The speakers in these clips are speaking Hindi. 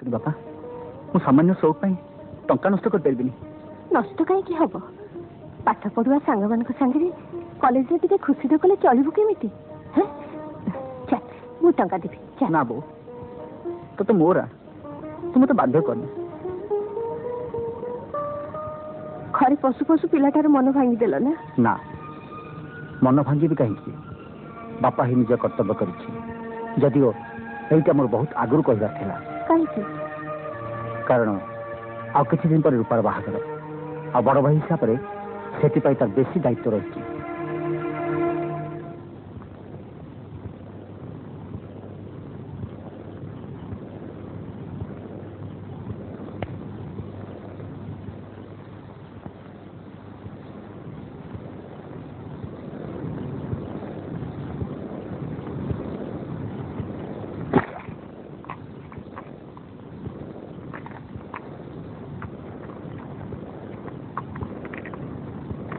बापा मु सामान्य शौक टंका नष्ट कर पारिबिनी नष्ट कहीं हम पाठ पढ़ुआ सांग मान सागर कॉलेज रे खुशी तो कले चलू केमी मु टंका देवी ना बो तो मोरा तू मत बाध्य कर खरे पशु पशु पिलाटार मन भांगीदेल ना मन भांगी भी कहीं बापा ही निज कर्तव्य करिदियो यहीटा मोर बहुत आगुरी कहबार थिला कहीं कारण आ किसी दिन पर रूपार बाहागर आ बड़ भाई हिसाब से तार बेसी दायित्व रही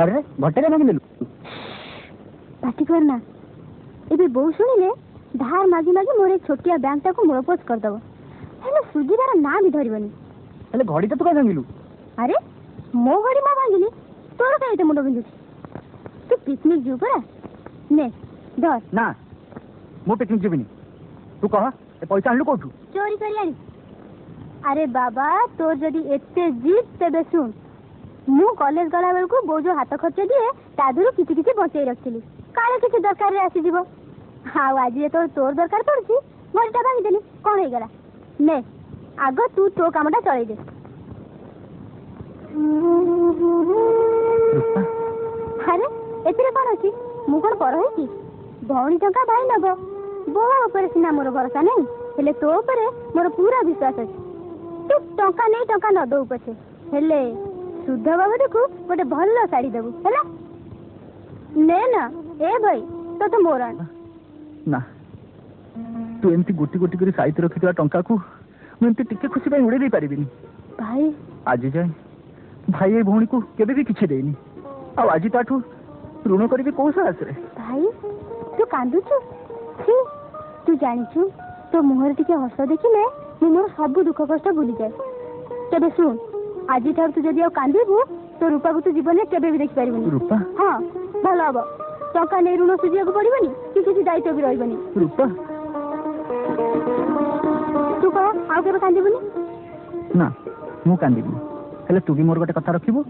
अरे भट्टे मांगे पार्टी करना ये बहु शुणिले धार मागी मागी मोर एक छोटिया बैंक टाक मूलपोज करदेव हेल्ले सुझीबार ना भी धरबनी घड़ी तो कहीं भांगिलु अरे मो घड़ी ना भांगिली तोर कहीं मुंड बिंदु तू पिकनिक जीव परा ने धर ना मो पिकनिक जीविनी तू कह ए पैसा आणलु कोठु चोरी करी आनी अरे बाबा तोर जदी एते जीत तेबे सुन मु कॉलेज गला बेलू बो जो हाथ खर्च दिए तादू किसी किसी बचे रखी काले किसी दरकार आसीज आज तो तोर दरकार पड़ी घड़ीटा भांगीदेली कौन हो गला ने आग तू तो कामटा चल दे अरे ए कौन अच्छी मु कौन पर है भौणी टंका भाई नब बो उपर सीना मोर भरोसा नहीं हेले तो ऊपर मोर पूरा विश्वास अच्छे तू टंका नहीं टंका न दो पछे हेले शुद्ध बाबू को गोटे भल शाड़ी देबू है ने ना ए भाई तो मोर ना तू एमती गोटी गोटी कर साइट रखी टंका को मुझे टिके खुशी उड़े दे पारिबिनी भाई आज जाए भाई ए भौणी को केबे भी किछि देनी आज ताठू ऋण करी कौ साहस रे भाई तू कांदुचु तू जानिछु तो मुहर टिके हस देखिले मु मोर सब दुख कष्ट भूली जाए तबे सुन आज तू जदि कांदबू तो रूपा को तू जीवन में केबे भी देख पारिबनी रूपा हाँ भल हम टंका नहीं ऋण सुझा पड़ोनी कि किसी दायित्व भी रही रूपा तू कह आउ के कांदबुनी ना मु कांदबी हेले तू भी मोर गोटे कथा रखिबो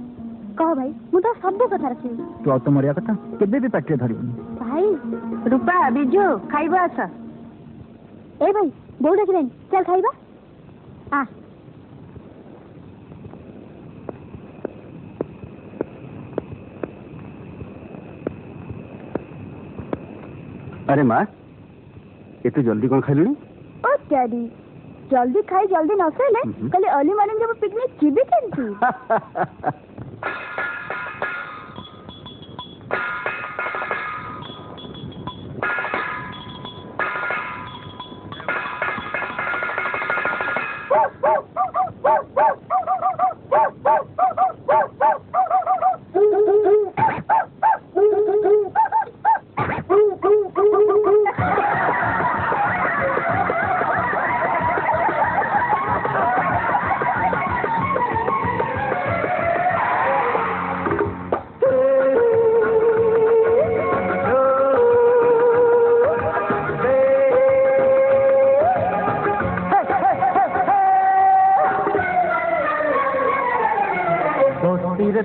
कह भाई मु तो सब कथा रखी तू तो मरिया कथा केबे भी पाटे धरिबनी भाई रूपा बिजू खाइबा आस ए भाई बोल रखिलेन चल खाइबा आ अरे माँ ये तो जल्दी कौन खाइलुनी ओ डैडी जल्दी खाई जल्दी न सैले कल अर्ली मॉर्निंग जब पिकनिक जीबी केंती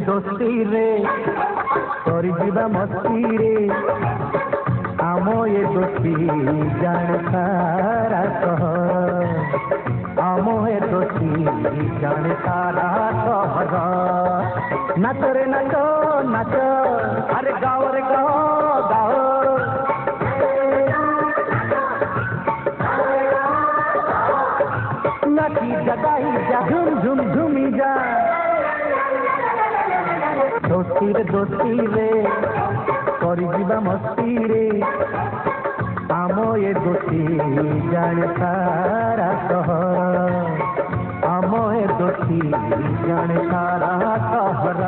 दोस्ती रे तोरी जीवा मस्ती रे आम ये दोस्ती जान सारा सहर आम ये दोस्ती जान सारा सहर नाच रे नाच नाच अरे गाओ रे गाओ गाओ नाची जगाई जा झुम झुम झुमी जा दोस्ती रे करी जीवा मस्ती रे आम ये दोस्ती जान सारा सहर आम ये दोस्ती जान सारा सहर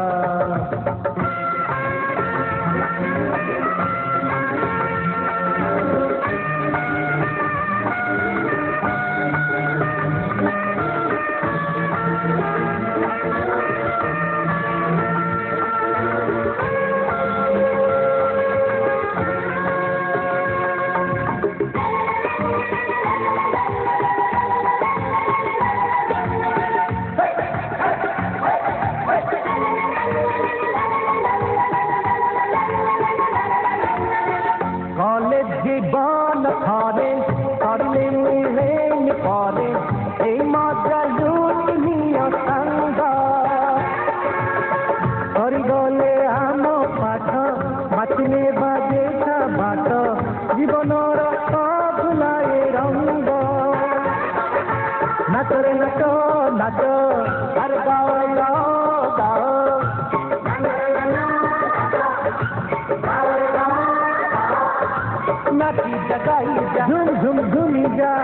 नाच रे नाच नाच अरे गाओ रे गाओ गाओ नाची जगाई जा झूम झूम झूमी जा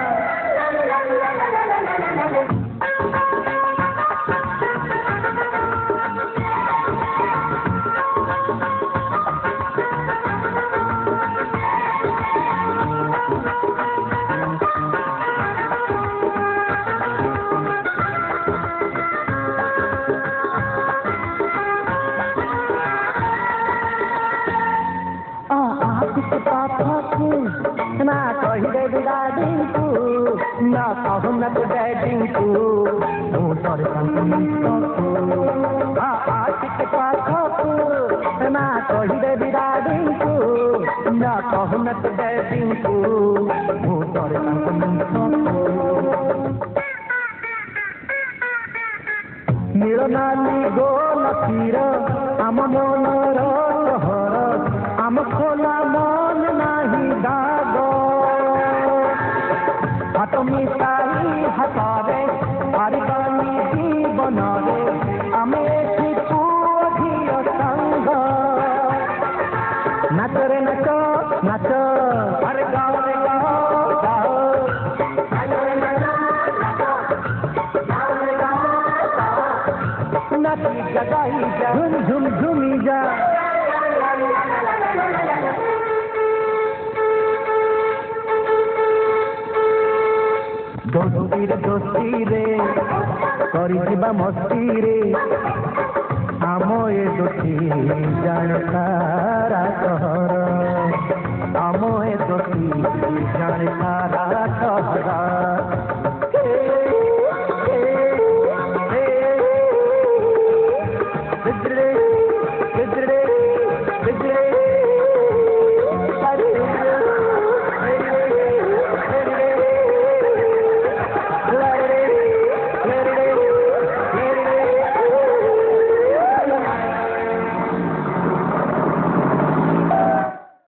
ना कही दे दादी को ना कहू ना तो डैडी को तू तोरे संग आशिक पाखो को ना कही दे दादी को ना कहू ना तो डैडी को तू तोरे संग नीलनाली गोल तीर आम मनर सहर आम खोला मन नाही दाग हाथ मिसाई हाथरे पारिबानी जीवनरे आमे एठी पुओ झियो संग नाच रे नाच नाच अरे गाओ रे गाओ गाओ नाची जगाई जा झुम झुम झूमी जा दोस्ती रे करिबा मस्ती रे आम ए दोस्ती जान सारा सहर आम ए दोस्ती जान सारा सहर